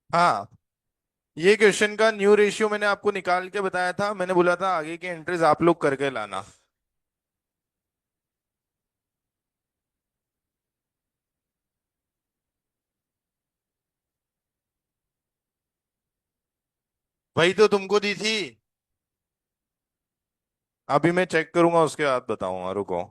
हाँ, ये क्वेश्चन का न्यू रेशियो मैंने आपको निकाल के बताया था। मैंने बोला था आगे की एंट्रीज आप लोग करके लाना। वही तो तुमको दी थी। अभी मैं चेक करूंगा, उसके बाद बताऊंगा, रुको।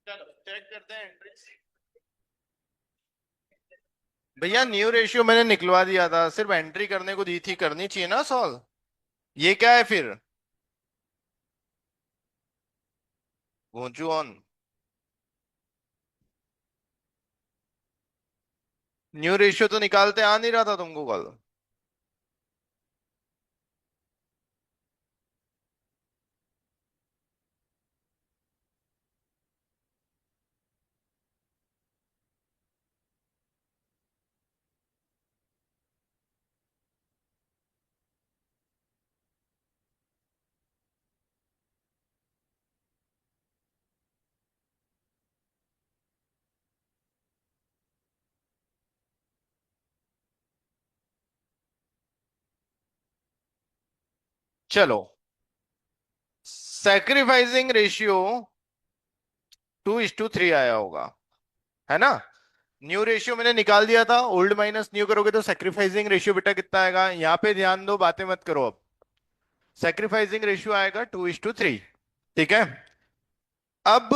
चलो चेक करते हैं एंट्रीज। भैया न्यू रेशियो मैंने निकलवा दिया था, सिर्फ एंट्री करने को दी थी, करनी चाहिए ना सॉल्व। ये क्या है फिर? पहुंचू ऑन। न्यू रेशियो तो निकालते आ नहीं रहा था तुमको कल। चलो, सैक्रिफाइसिंग रेशियो 2:3 आया होगा, है ना? न्यू रेशियो मैंने निकाल दिया था, ओल्ड माइनस न्यू करोगे तो सैक्रिफाइसिंग रेशियो बेटा कितना आएगा? यहाँ पे ध्यान दो, बातें मत करो अब। सैक्रिफाइसिंग रेशियो आएगा 2:3। ठीक है। अब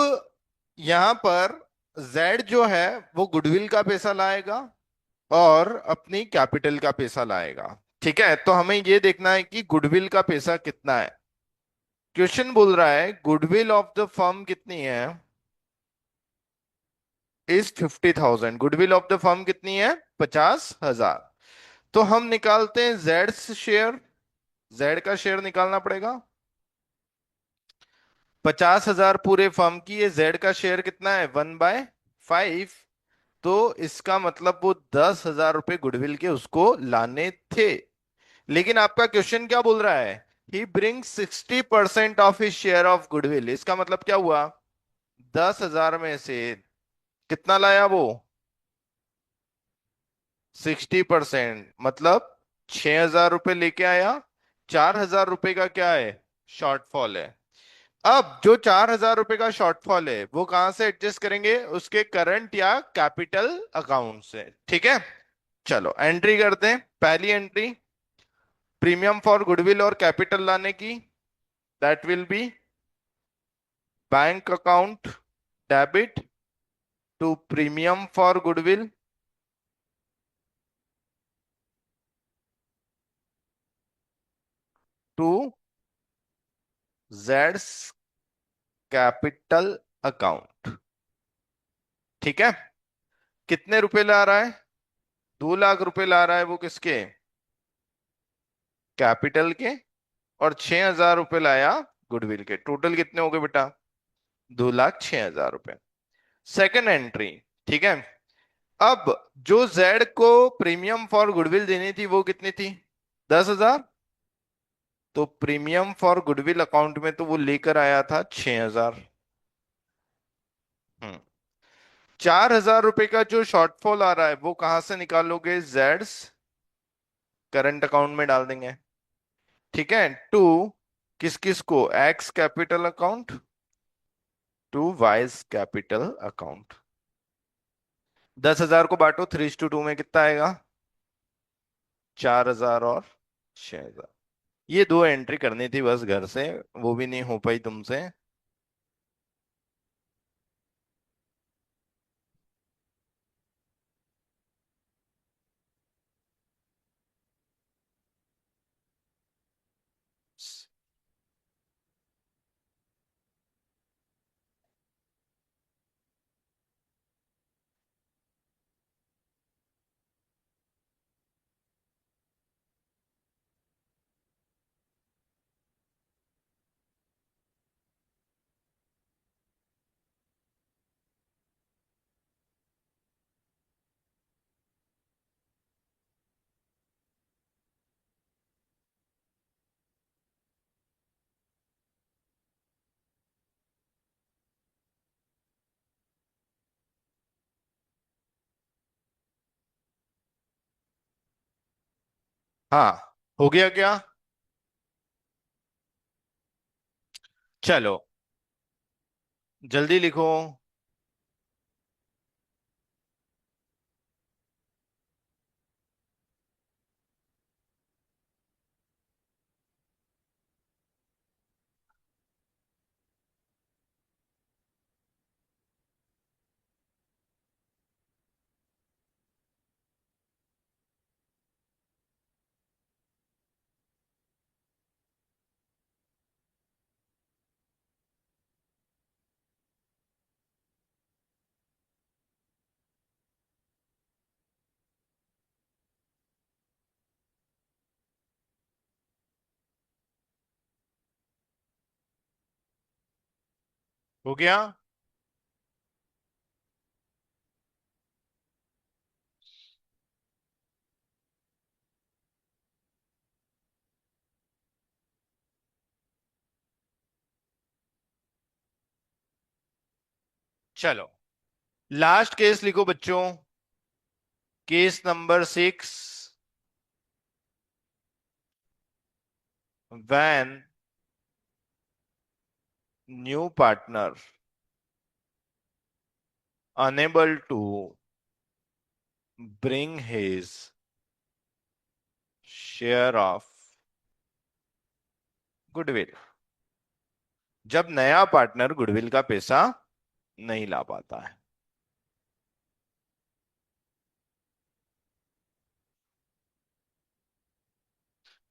यहां पर z जो है वो गुडविल का पैसा लाएगा और अपनी कैपिटल का पैसा लाएगा। ठीक है, तो हमें ये देखना है कि गुडविल का पैसा कितना है। क्वेश्चन बोल रहा है गुडविल ऑफ द फर्म कितनी है, is 50,000। Goodwill of the firm कितनी है? 50,000। तो हम निकालते हैं जेड शेयर। जेड का शेयर निकालना पड़ेगा। 50,000 पूरे फर्म की, ये जेड का शेयर कितना है? 1/5। तो इसका मतलब वो 10,000 रुपए गुडविल के उसको लाने थे। लेकिन आपका क्वेश्चन क्या बोल रहा है? ही bring 60% of his share of goodwill. इसका मतलब क्या हुआ? 10,000 में से कितना लाया वो? 60%, मतलब 6,000 रुपये लेके आया। 4,000 रुपये का क्या है? शॉर्टफॉल है। अब जो 4,000 रुपये का शॉर्टफॉल है वो कहां से एडजस्ट करेंगे? उसके करंट या कैपिटल अकाउंट से। ठीक है। चलो एंट्री करते हैं। पहली एंट्री, प्रीमियम फॉर गुडविल और कैपिटल लाने की। That will be bank account debit to premium for goodwill to जेड्स कैपिटल अकाउंट। ठीक है। कितने रुपए ला रहा है? 2 लाख रुपए ला रहा है वो किसके, कैपिटल के, और 6,000 रुपए लाया गुडविल के। टोटल कितने हो गए बेटा, 2,06,000 रुपए। सेकंड एंट्री, ठीक है। अब जो जेड को प्रीमियम फॉर गुडविल देनी थी वो कितनी थी, 10,000। तो प्रीमियम फॉर गुडविल अकाउंट में तो वो लेकर आया था 6,000। हम्म 4,000 रुपए का जो शॉर्टफॉल आ रहा है वो कहां से निकालोगे, जेड्स करंट अकाउंट में डाल देंगे। ठीक है, टू किस किस को, X capital account to Y's capital account. 10,000 को बांटो 3:2 में, कितना आएगा, 4,000 और 6,000। ये दो एंट्री करनी थी बस घर से, वो भी नहीं हो पाई तुमसे। हाँ, हो गया क्या, चलो जल्दी लिखो। हो गया, चलो लास्ट केस लिखो बच्चों, case number 6। When new partner unable to bring his share of goodwill, जब नया पार्टनर गुडविल का पैसा नहीं ला पाता है।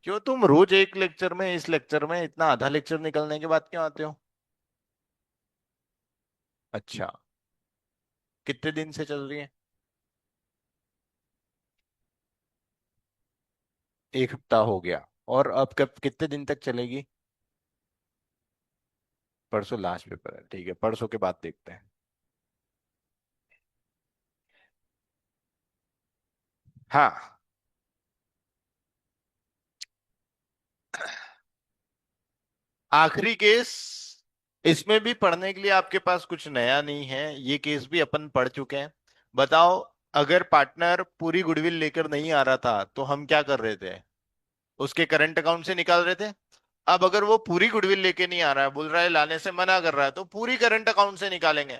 क्यों तुम रोज एक लेक्चर में, इस लेक्चर में इतना आधा लेक्चर निकलने के बाद क्यों आते हो। अच्छा, कितने दिन से चल रही है, 1 हफ्ता हो गया, और अब कब कितने दिन तक चलेगी, परसों लास्ट पेपर है, ठीक है परसों के बाद देखते हैं। हाँ, आखिरी केस, इसमें भी पढ़ने के लिए आपके पास कुछ नया नहीं है, ये केस भी अपन पढ़ चुके हैं। बताओ, अगर पार्टनर पूरी गुडविल लेकर नहीं आ रहा था तो हम क्या कर रहे थे, उसके करंट अकाउंट से निकाल रहे थे। अब अगर वो पूरी गुडविल लेके नहीं आ रहा है, बोल रहा है लाने से मना कर रहा है, तो पूरी करंट अकाउंट से निकालेंगे।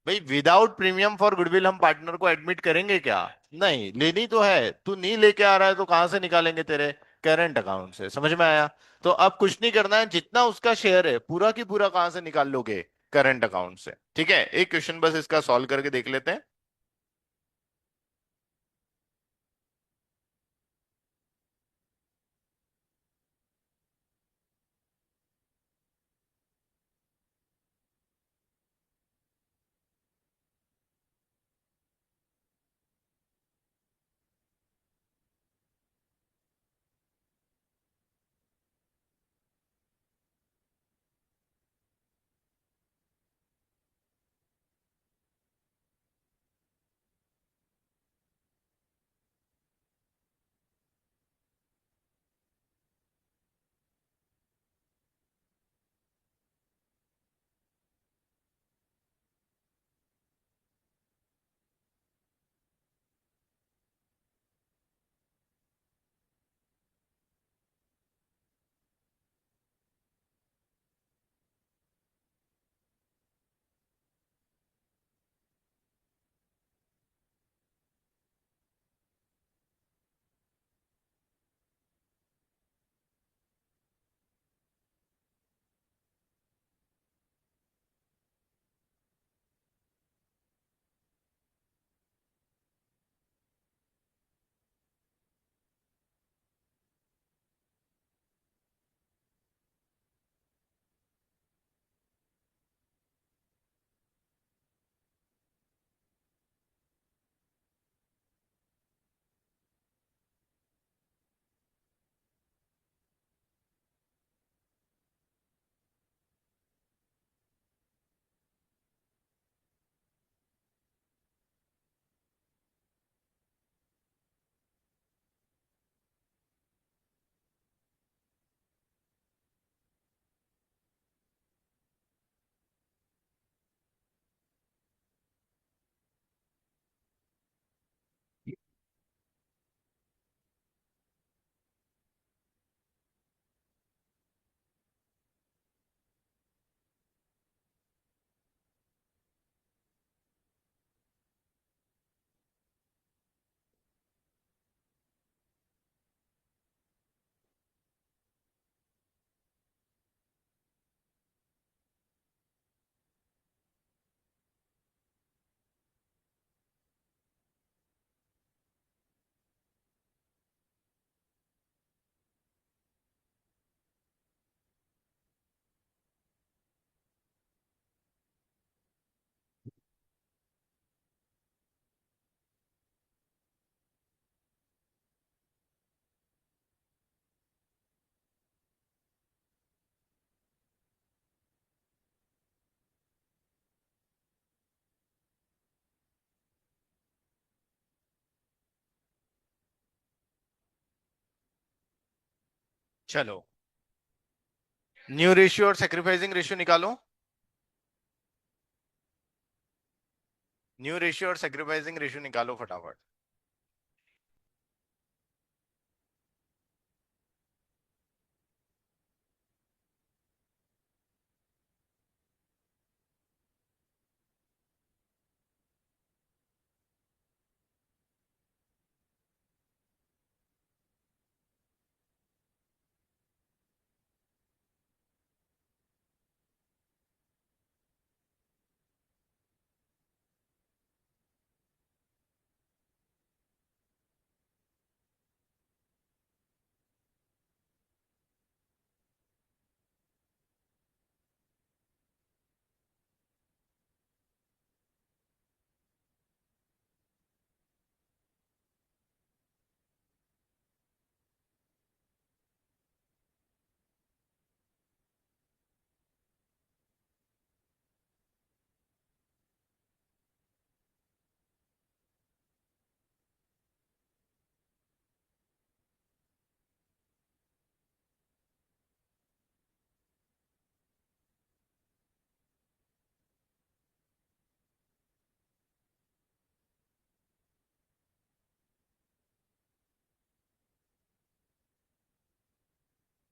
भाई विदाउट प्रीमियम फॉर गुडविल हम पार्टनर को एडमिट करेंगे क्या, नहीं, लेनी तो है, तू नहीं लेके आ रहा है तो कहां से निकालेंगे, तेरे करंट अकाउंट से, समझ में आया। तो अब कुछ नहीं करना है, जितना उसका शेयर है पूरा की पूरा कहां से निकाल लोगे, करंट अकाउंट से। ठीक है, एक क्वेश्चन बस इसका सॉल्व करके देख लेते हैं। चलो, न्यू रेशियो और सेक्रीफाइसिंग रेशियो निकालो। न्यू रेशियो और सेक्रीफाइसिंग रेशियो निकालो फटाफट।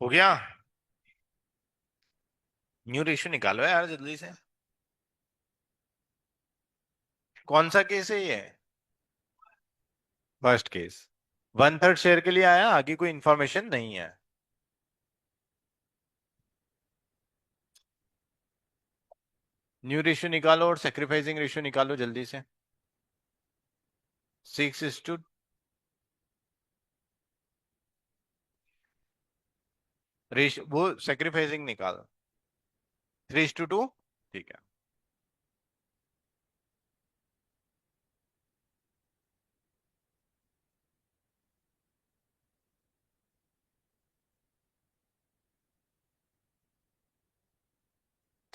हो गया? न्यू रेशियो निकालो यार जल्दी से। कौन सा केस है ये? First case. One third share के लिए आया, आगे कोई इंफॉर्मेशन नहीं है। न्यू रेशियो निकालो और सेक्रीफाइसिंग रेशियो निकालो जल्दी से। 6:2। रेशियो वो सेक्रीफाइसिंग निकालो। 3:2। ठीक है।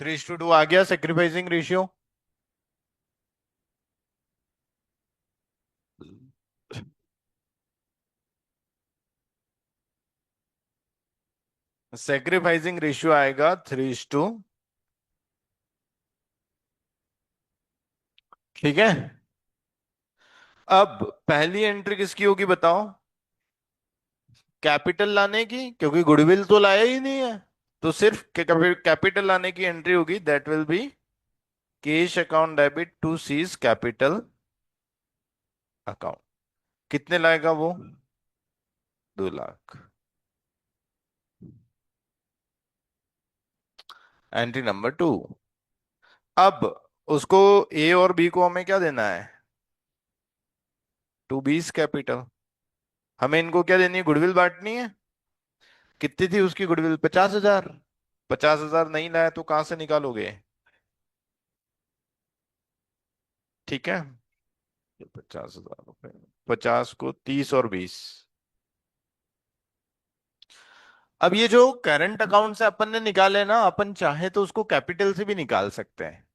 3:2 आ गया सेक्रीफाइसिंग रेशियो। सेक्रीफाइसिंग रेशियो आएगा 3:2। ठीक है। अब पहली एंट्री किसकी होगी बताओ? कैपिटल लाने की, क्योंकि गुडविल तो लाया ही नहीं है। तो सिर्फ कैपिटल लाने की एंट्री होगी, that will be cash account debit to C's capital account. कितने लाएगा वो? 2 लाख। Entry number 2। अब उसको ए और बी को हमें क्या देना है? To B's capital. हमें इनको क्या देनी है? गुडविल बांटनी है। कितनी थी उसकी गुडविल? 50,000। 50,000 नहीं लाया तो कहां से निकालोगे? ठीक है। 50,000 रुपए। 50 को 30 और 20। अब ये जो करंट अकाउंट से अपन ने निकाले ना, अपन चाहे तो उसको कैपिटल से भी निकाल सकते हैं।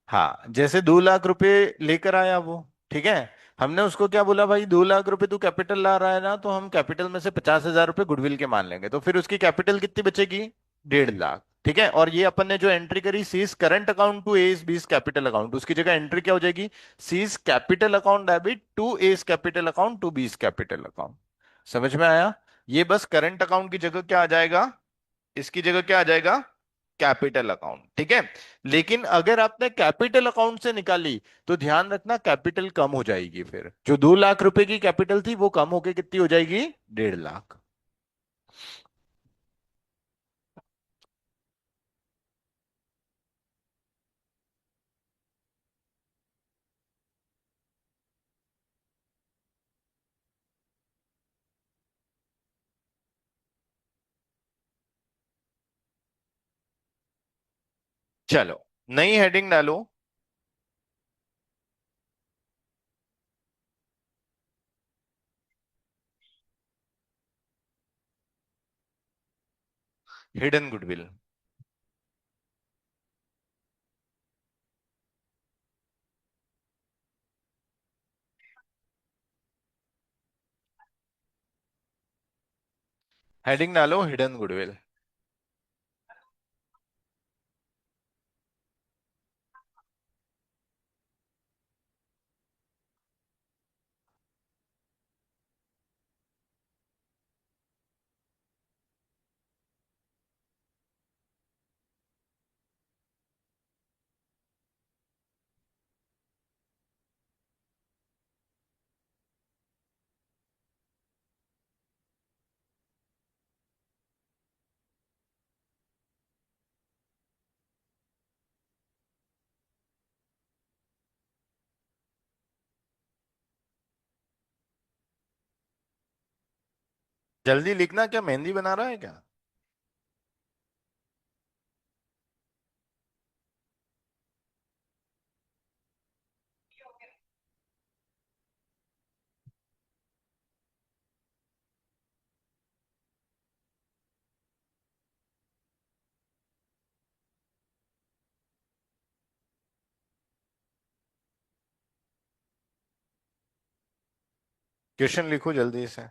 हाँ, जैसे 2 लाख रुपए लेकर आया वो। ठीक है। हमने उसको क्या बोला, भाई 2 लाख रुपए तू कैपिटल ला रहा है ना, तो हम कैपिटल में से 50,000 रुपए गुडविल के मान लेंगे, तो फिर उसकी कैपिटल कितनी बचेगी? 1.5 लाख। ठीक है। और ये अपन ने जो एंट्री करी, C's current account to A's B's capital account, उसकी जगह एंट्री क्या हो जाएगी? C's capital account debit to A's capital account to B's capital account. समझ में आया? ये बस करंट अकाउंट की जगह क्या आ जाएगा? इसकी जगह क्या आ जाएगा? Capital account. ठीक है। लेकिन अगर आपने कैपिटल अकाउंट से निकाली, तो ध्यान रखना कैपिटल कम हो जाएगी, फिर जो 2 लाख रुपए की कैपिटल थी वो कम होके कितनी हो जाएगी? 1.5 लाख। चलो, नई हेडिंग डालो। Hidden goodwill. हेडिंग डालो हिडन गुडविल। जल्दी लिखना, क्या मेहंदी बना रहा है क्या? क्वेश्चन लिखो जल्दी से।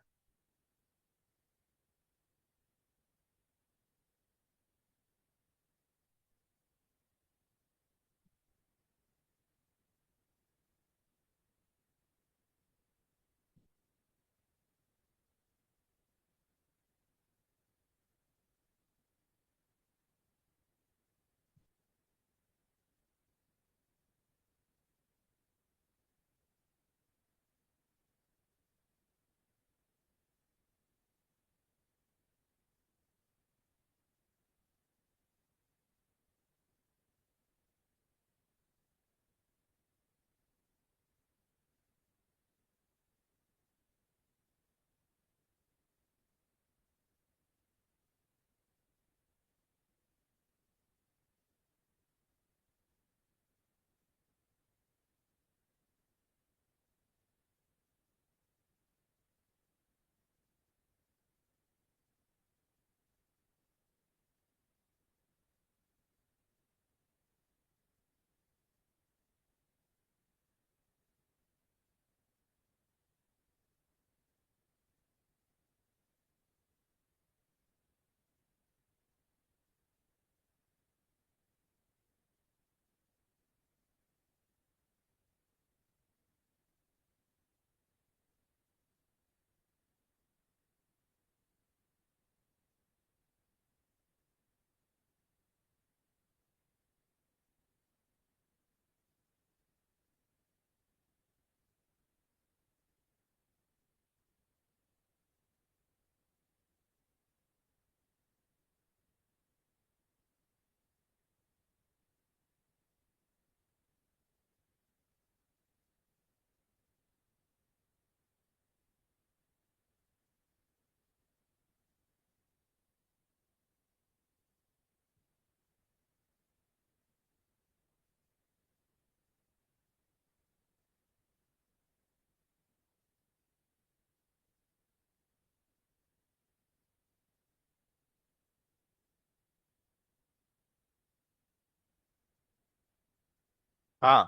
हाँ,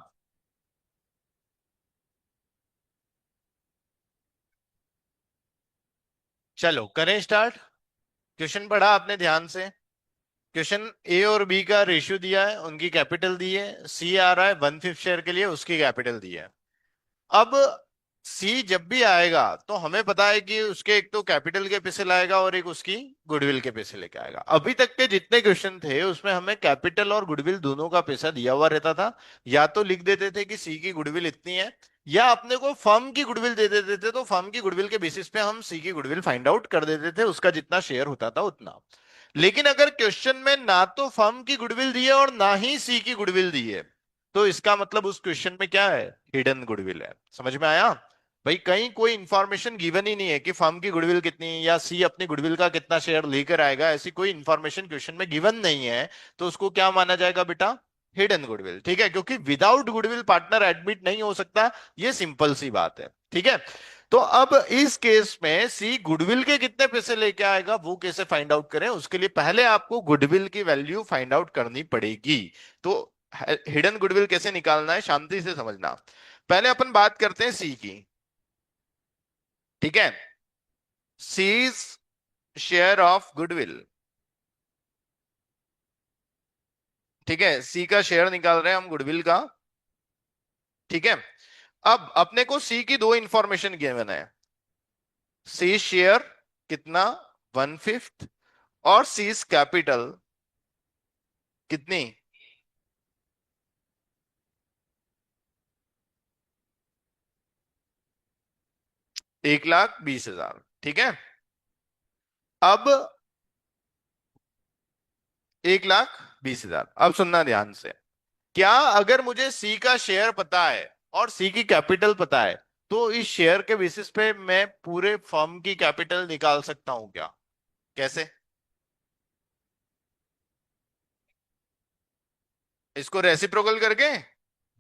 चलो करें स्टार्ट। क्वेश्चन पढ़ा आपने ध्यान से? क्वेश्चन ए और बी का रेशियो दिया है, उनकी कैपिटल दी है, सी आ रहा है 1/5 शेयर के लिए, उसकी कैपिटल दी है। अब सी जब भी आएगा तो हमें पता है कि उसके एक तो कैपिटल के पैसे लाएगा और एक उसकी गुडविल के पैसे लेके आएगा। अभी तक के जितने क्वेश्चन थे उसमें हमें कैपिटल और गुडविल दोनों का पैसा दिया हुआ रहता था। या तो लिख देते थे कि सी की गुडविल इतनी है, या अपने को फर्म की गुडविल दे देते थे, तो फर्म की गुडविल के बेसिस पे हम सी की गुडविल फाइंड आउट कर देते थे, उसका जितना शेयर होता था उतना। लेकिन अगर क्वेश्चन में ना तो फर्म की गुडविल दी है और ना ही सी की गुडविल दी है, तो इसका मतलब उस क्वेश्चन में क्या है? हिडन गुडविल है। समझ में आया? भाई कहीं कोई इंफॉर्मेशन गिवन ही नहीं है कि फर्म की गुडविल कितनी है या सी अपनी गुडविल का कितना शेयर लेकर आएगा, ऐसी कोई इंफॉर्मेशन क्वेश्चन में गिवन नहीं है। तो उसको क्या माना जाएगा बेटा? Hidden goodwill. ठीक है, क्योंकि विदाउट गुडविल पार्टनर एडमिट नहीं हो सकता। ये सिंपल सी बात है। ठीक है। तो अब इस केस में सी गुडविल के कितने पैसे लेके आएगा वो कैसे फाइंड आउट करें, उसके लिए पहले आपको गुडविल की वैल्यू फाइंड आउट करनी पड़ेगी। तो हिडन गुडविल कैसे निकालना है शांति से समझना। पहले अपन बात करते हैं सी की। ठीक है। C's share of goodwill. ठीक है, सी का शेयर निकाल रहे हैं हम गुडविल का। ठीक है, अब अपने को सी की दो इंफॉर्मेशन गिवन है। सी शेयर कितना, 1/5, और सी कैपिटल कितनी, 1,20,000। ठीक है, अब 1,20,000, अब सुनना ध्यान से। क्या अगर मुझे सी का शेयर पता है और सी की कैपिटल पता है, तो इस शेयर के बेसिस पे मैं पूरे फर्म की कैपिटल निकाल सकता हूं क्या? कैसे? इसको रेसिप्रोकल करके।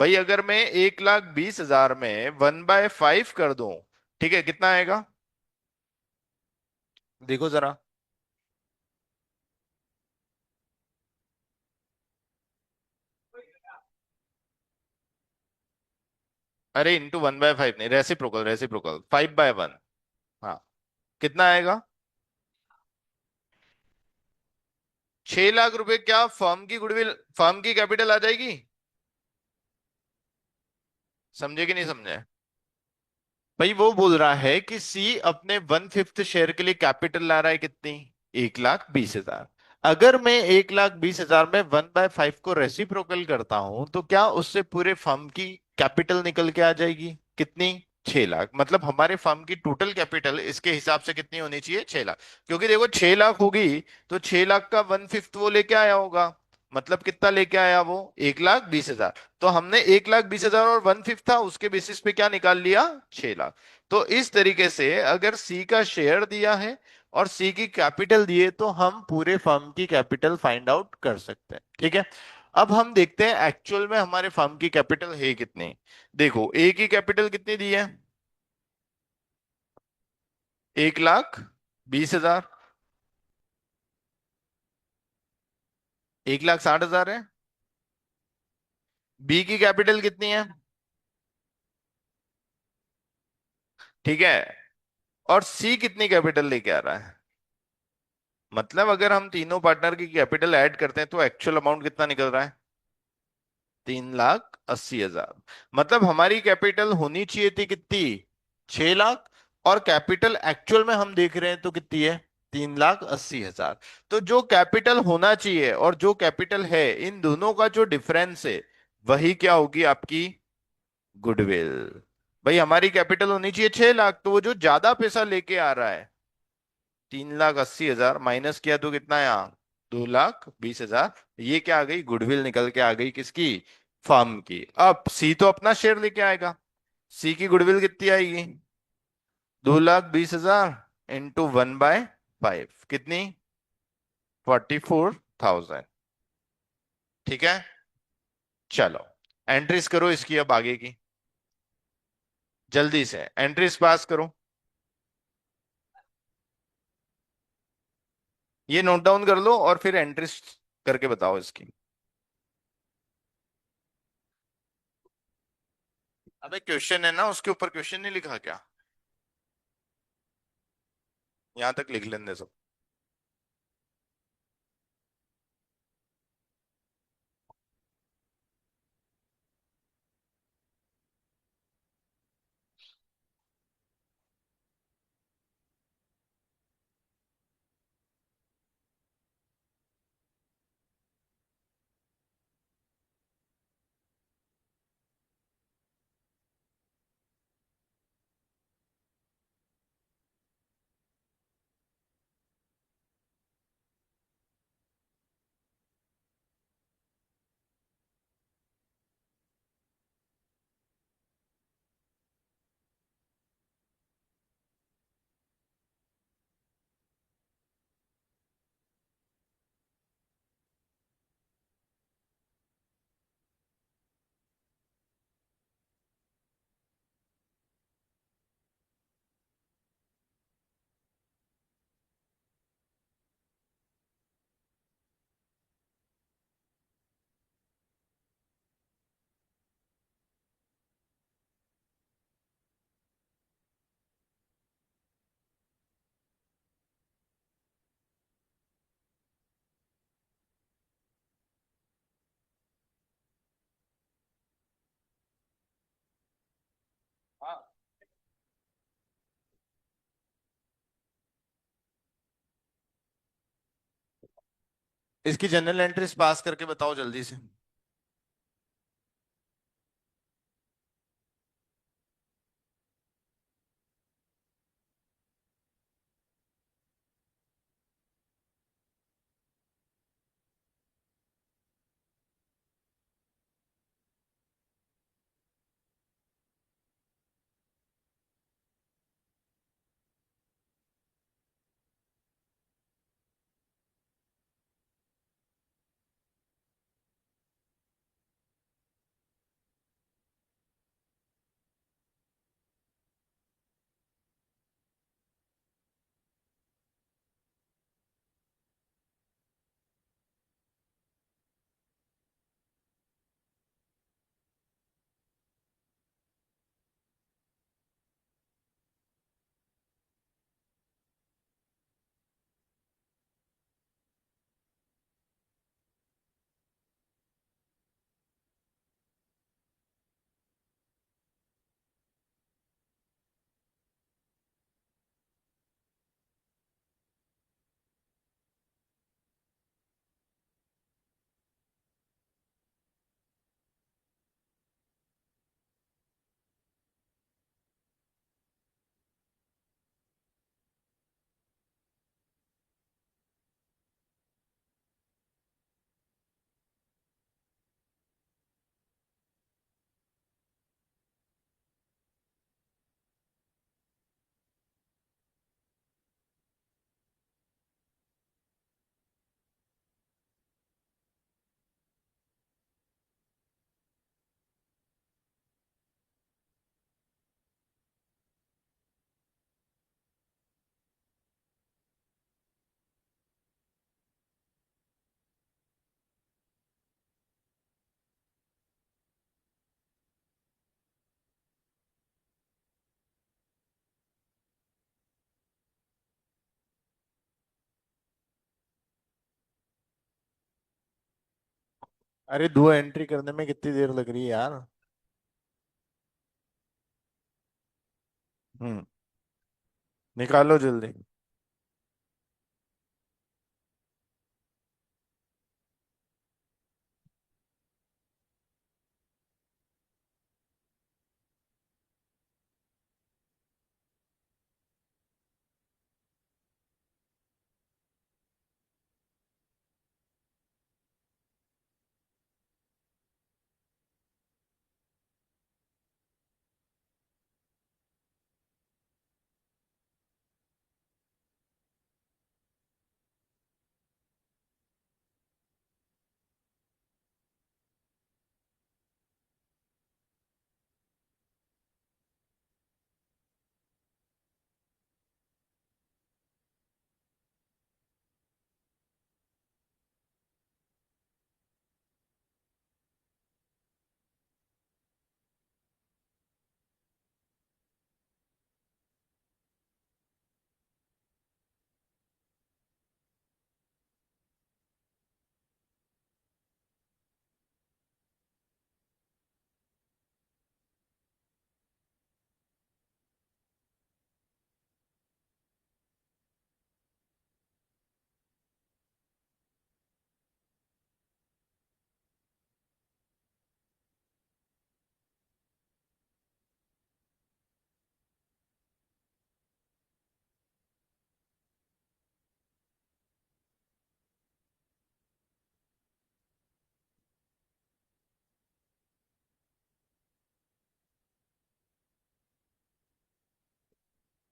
भाई अगर मैं 1,20,000 में 1/5 कर दूं, ठीक है, कितना आएगा? देखो जरा। अरे इंटू 1/5 नहीं, रेसिप्रोकल, रेसिप्रोकल 5/1। हाँ, कितना आएगा? 6 लाख रुपए। क्या फर्म की गुडविल, फर्म की कैपिटल आ जाएगी? समझे कि नहीं समझे? भाई वो बोल रहा है कि सी अपने 1/5 शेयर के लिए कैपिटल ला रहा है कितनी, 1,20,000। अगर मैं 1,20,000 में 1/5 को रेसिप्रोकल करता हूं, तो क्या उससे पूरे फर्म की कैपिटल निकल के आ जाएगी कितनी, 6 लाख। मतलब हमारे फर्म की टोटल कैपिटल इसके हिसाब से कितनी होनी चाहिए, 6 लाख। क्योंकि देखो 6 लाख होगी, तो 6 लाख का 1/5 वो लेके आया होगा। मतलब कितना लेके आया वो, 1,20,000। तो हमने 1,20,000 और 1/5 था, उसके बेसिस पे क्या निकाल लिया, 6 लाख। तो इस तरीके से अगर सी का शेयर दिया है और सी की कैपिटल दिए, तो हम पूरे फर्म की कैपिटल फाइंड आउट कर सकते हैं। ठीक है, अब हम देखते हैं एक्चुअल में हमारे फर्म की कैपिटल है कितनी। देखो ए की कैपिटल कितनी दी है, 1,20,000। 1,60,000 है। बी की कैपिटल कितनी है? ठीक है, और सी कितनी कैपिटल लेके आ रहा है? मतलब अगर हम तीनों पार्टनर की कैपिटल ऐड करते हैं, तो एक्चुअल अमाउंट कितना निकल रहा है, 3,80,000। मतलब हमारी कैपिटल होनी चाहिए थी कितनी, 6 लाख। और कैपिटल एक्चुअल में हम देख रहे हैं तो कितनी है, 3,80,000। तो जो कैपिटल होना चाहिए और जो कैपिटल है, इन दोनों का जो डिफरेंस है, वही क्या होगी, आपकी गुडविल। भाई हमारी कैपिटल होनी चाहिए 6 लाख, तो वो जो ज्यादा पैसा लेके आ रहा है, 3,80,000 माइनस किया तो कितना आया, 2,20,000। ये क्या आ गई, गुडविल निकल के आ गई किसकी, फर्म की। अब सी तो अपना शेयर लेके आएगा। सी की गुडविल कितनी आएगी, 2,20,000 इंटू 1/5, कितनी, 44,000। ठीक है, चलो एंट्रीज करो इसकी अब आगे की, जल्दी से एंट्रीज पास करो। ये नोट डाउन कर लो और फिर एंट्रीज करके बताओ इसकी। अबे क्वेश्चन है ना, उसके ऊपर क्वेश्चन नहीं लिखा क्या? यहां तक लिख लेने दो। हाँ। इसकी जनरल एंट्रीज पास करके बताओ जल्दी से। अरे दो एंट्री करने में कितनी देर लग रही है यार। हम्म। निकालो जल्दी।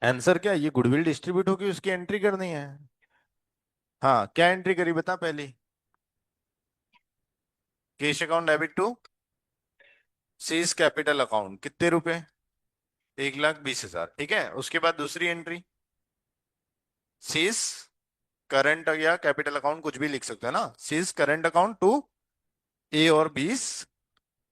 आंसर क्या, ये गुडविल डिस्ट्रीब्यूट होगी उसकी एंट्री करनी है। हाँ, क्या एंट्री करी बता पहली। Cash account debit to C's capital account, कितने रुपए। 1,20,000, ठीक है। उसके बाद दूसरी एंट्री, सीज करंट या कैपिटल अकाउंट कुछ भी लिख सकते हैं ना, C's current account to A और बीस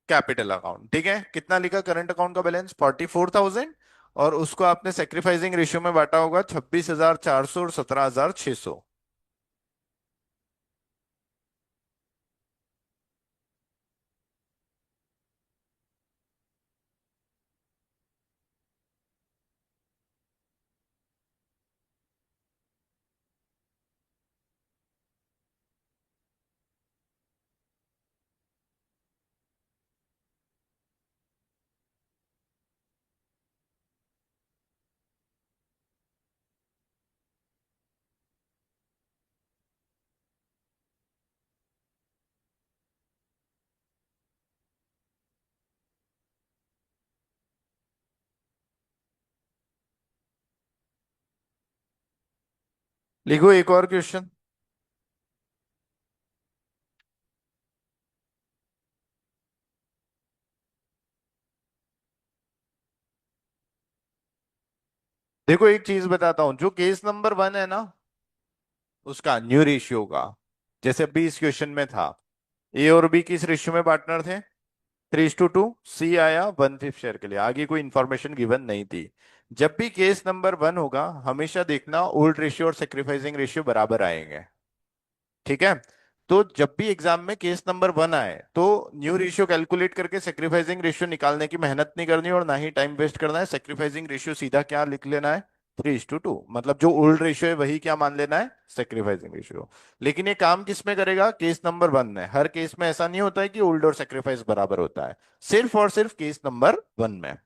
कैपिटल अकाउंट, ठीक है। कितना लिखा करंट अकाउंट का बैलेंस, 44,000। और उसको आपने सेक्रीफाइसिंग रेशियो में बांटा होगा 26,400 और 17,600। लिखो एक और क्वेश्चन। देखो एक चीज बताता हूं, जो केस नंबर 1 है ना, उसका न्यू रेशियो का, जैसे अभी इस क्वेश्चन में था, ए और बी किस रेशियो में पार्टनर थे? 3:2। सी आया 1/5 शेयर के लिए, आगे कोई इंफॉर्मेशन गिवन नहीं थी। जब भी केस नंबर 1 होगा, हमेशा देखना ओल्ड रेशियो और सेक्रीफाइसिंग रेशियो बराबर आएंगे। ठीक है। तो जब भी एग्जाम में केस नंबर 1 आए, तो न्यू रेशियो कैलकुलेट करके सेक्रीफाइसिंग रेशियो निकालने की मेहनत नहीं करनी और ना ही टाइम वेस्ट करना है। सेक्रीफाइसिंग रेशियो सीधा क्या लिख लेना है? 3:2। मतलब जो ओल्ड रेशियो है वही क्या मान लेना है? Sacrificing ratio. लेकिन ये काम किस में करेगा? केस नंबर 1 में। हर केस में ऐसा नहीं होता है कि ओल्ड और सेक्रीफाइस बराबर होता है, सिर्फ और सिर्फ केस नंबर 1 में।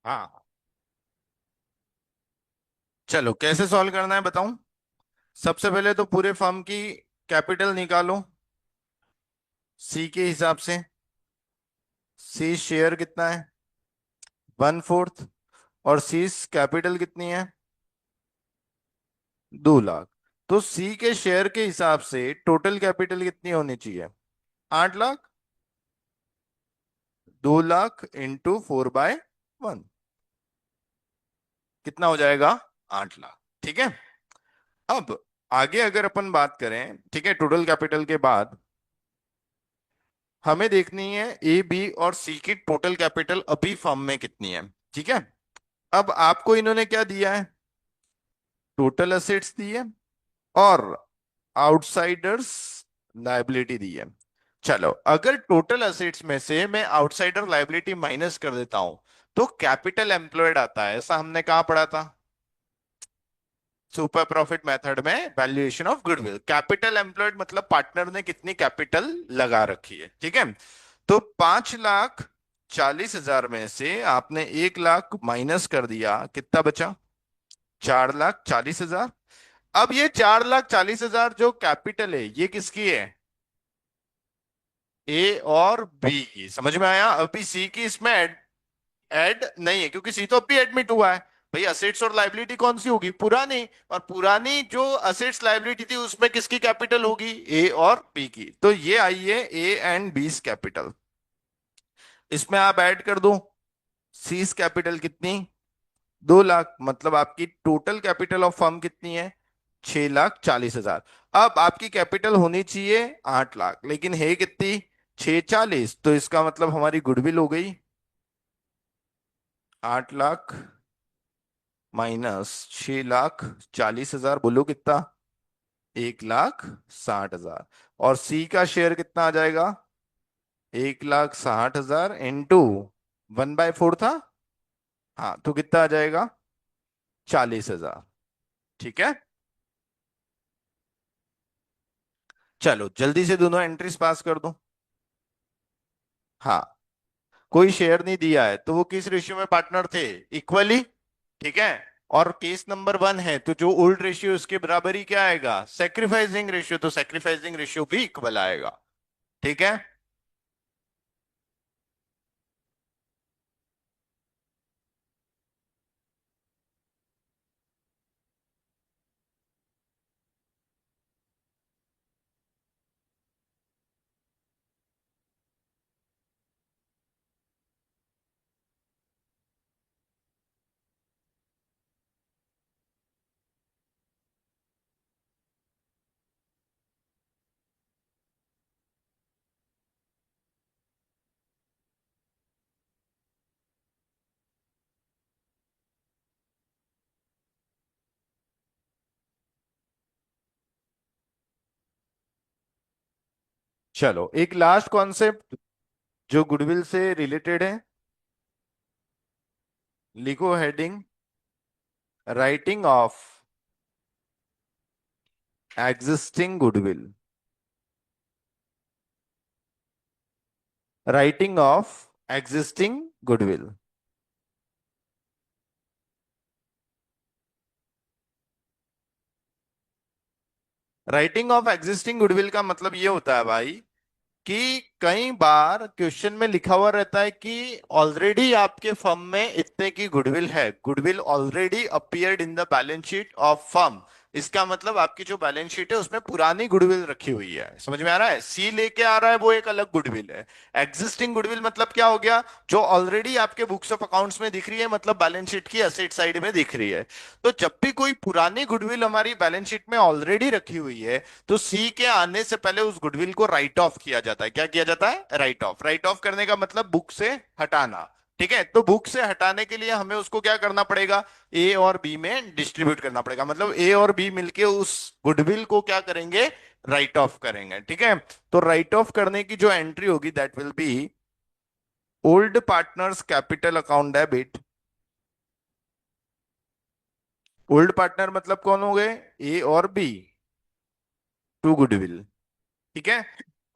हाँ, चलो कैसे सॉल्व करना है बताऊं। सबसे पहले तो पूरे फर्म की कैपिटल निकालो, सी के हिसाब से। सी शेयर कितना है? 1/4। और सी कैपिटल कितनी है? 2 लाख। तो सी के शेयर के हिसाब से टोटल कैपिटल कितनी होनी चाहिए? 8 लाख। 2 लाख इंटू 4/1 कितना हो जाएगा? 8 लाख। ठीक है। अब आगे अगर अपन बात करें, ठीक है, टोटल कैपिटल के बाद हमें देखनी है ए बी और सी की टोटल कैपिटल अभी फर्म में कितनी है। ठीक है। अब आपको इन्होंने क्या दिया है? टोटल असेट्स दी है और आउटसाइडर्स लायबिलिटी दी है। चलो, अगर टोटल असेट्स में से मैं आउटसाइडर लायबिलिटी माइनस कर देता हूं तो कैपिटल एम्प्लॉयड आता है। ऐसा हमने कहाँ पढ़ा था? सुपर प्रॉफिट मेथड में valuation of goodwill. Capital employed मतलब पार्टनर ने कितनी कैपिटल लगा रखी है। ठीक है। तो 5,40,000 में से आपने 1 लाख माइनस कर दिया, कितना बचा? 4,40,000। अब ये 4,40,000 जो कैपिटल है ये किसकी है? ए और बी की। समझ में आया? अभी सी की इसमें ऐड नहीं है क्योंकि सी तो अभी एडमिट हुआ है। भाई असेट्स और लाइबिलिटी कौन सी होगी? पुरानी। और पुरानी जो असेट्स लाइबिलिटी थी उसमें किसकी कैपिटल होगी? ए और बी की। तो ये आई है ए एंड बीस कैपिटल। इसमें आप ऐड कर दो। सीज कैपिटल कितनी? 2 लाख। मतलब आपकी टोटल कैपिटल ऑफ फर्म कितनी है? 6,40,000। अब आपकी कैपिटल होनी चाहिए 8 लाख, लेकिन है कितनी? 640। तो इसका मतलब हमारी गुडविल हो गई 8 लाख माइनस 6,40,000। बोलो कितना? 1,60,000। और सी का शेयर कितना आ जाएगा? 1,60,000 इंटू 1/4 था। हाँ, तो कितना आ जाएगा? 40,000। ठीक है। चलो जल्दी से दोनों एंट्रीज पास कर दो। हाँ, कोई शेयर नहीं दिया है तो वो किस रेशियो में पार्टनर थे? इक्वली। ठीक है। और केस नंबर 1 है तो जो ओल्ड रेशियो उसके बराबर ही क्या आएगा? Sacrificing ratio. तो सेक्रीफाइसिंग रेशियो भी इक्वल आएगा। ठीक है। चलो एक लास्ट कॉन्सेप्ट जो गुडविल से रिलेटेड है। लिखो heading, writing of existing goodwill. Writing of existing goodwill. Writing of existing goodwill का मतलब ये होता है भाई कि कई बार क्वेश्चन में लिखा हुआ रहता है कि ऑलरेडी आपके फर्म में इतने की गुडविल है। Goodwill already appeared in the balance sheet of firm. इसका मतलब आपकी जो बैलेंस शीट है उसमें पुरानी गुडविल रखी हुई है। समझ में आ रहा है? सी लेके आ रहा है वो एक अलग गुडविल है। एग्जिस्टिंग गुडविल मतलब क्या हो गया? जो ऑलरेडी आपके बुक्स ऑफ अकाउंट्स में दिख रही है, मतलब बैलेंस शीट की असेट साइड में दिख रही है। तो जब भी कोई पुरानी गुडविल हमारी बैलेंस शीट में ऑलरेडी रखी हुई है तो सी के आने से पहले उस गुडविल को राइट ऑफ किया जाता है। क्या किया जाता है? Right of. राइट ऑफ करने का मतलब बुक से हटाना। ठीक है। तो बुक से हटाने के लिए हमें उसको क्या करना पड़ेगा? ए और बी में डिस्ट्रीब्यूट करना पड़ेगा। मतलब ए और बी मिलके उस गुडविल को क्या करेंगे? राइट ऑफ करेंगे। ठीक है। तो राइट ऑफ करने की जो एंट्री होगी that will be old partners capital account debit. Old partner मतलब कौन हो गए? ए और बी टू गुडविल। ठीक है।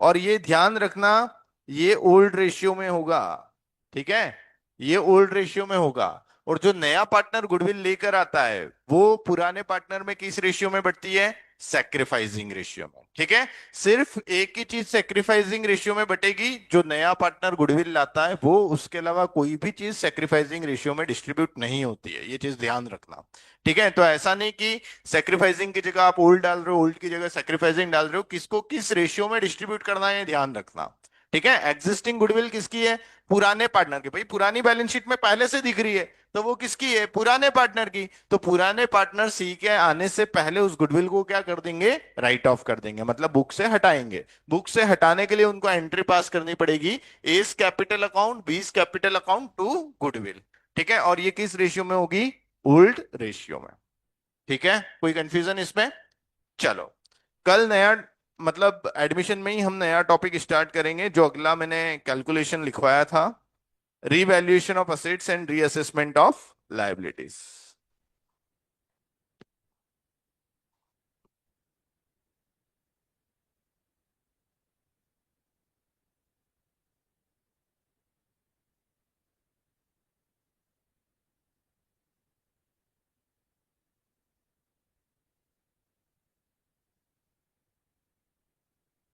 और ये ध्यान रखना, ये ओल्ड रेशियो में होगा। ठीक है। ये ओल्ड रेशियो में होगा। और जो नया पार्टनर गुडविल लेकर आता है वो पुराने पार्टनर में किस रेशियो में बढ़ती है? सैक्रिफाइसिंग रेशियो में। ठीक है, सिर्फ एक ही चीज सैक्रिफाइसिंग रेशियो में बटेगी, जो नया पार्टनर गुडविल लाता है वो, उसके अलावा कोई भी चीज सैक्रिफाइसिंग रेशियो में डिस्ट्रीब्यूट नहीं होती है, ये चीज ध्यान रखना। ठीक है, तो ऐसा नहीं कि सैक्रिफाइसिंग की जगह आप ओल्ड डाल रहे हो, ओल्ड की जगह सैक्रिफाइसिंग डाल रहे हो, किसको किस रेशियो में डिस्ट्रीब्यूट करना है ये ध्यान रखना। ठीक है, एग्जिस्टिंग गुडविल किसकी है? पुराने पार्टनर की। भाई पुरानी बैलेंस शीट में पहले से दिख रही है, तो वो किसकी है? पुराने पार्टनर की। तो पुराने पार्टनर सी के आने से पहले उस गुडविल को क्या कर देंगे? राइट ऑफ कर देंगे, मतलब बुक से हटाएंगे। बुक से हटाने के लिए उनको एंट्री पास करनी पड़ेगी, A's capital account, B's capital account to goodwill. ठीक है, और ये किस रेशियो में होगी? ओल्ड रेशियो में। ठीक है, कोई कंफ्यूजन इसमें? चलो, कल नया, मतलब एडमिशन में ही हम नया टॉपिक स्टार्ट करेंगे, जो अगला मैंने कैलकुलेशन लिखवाया था, revaluation of assets and reassessment of liabilities.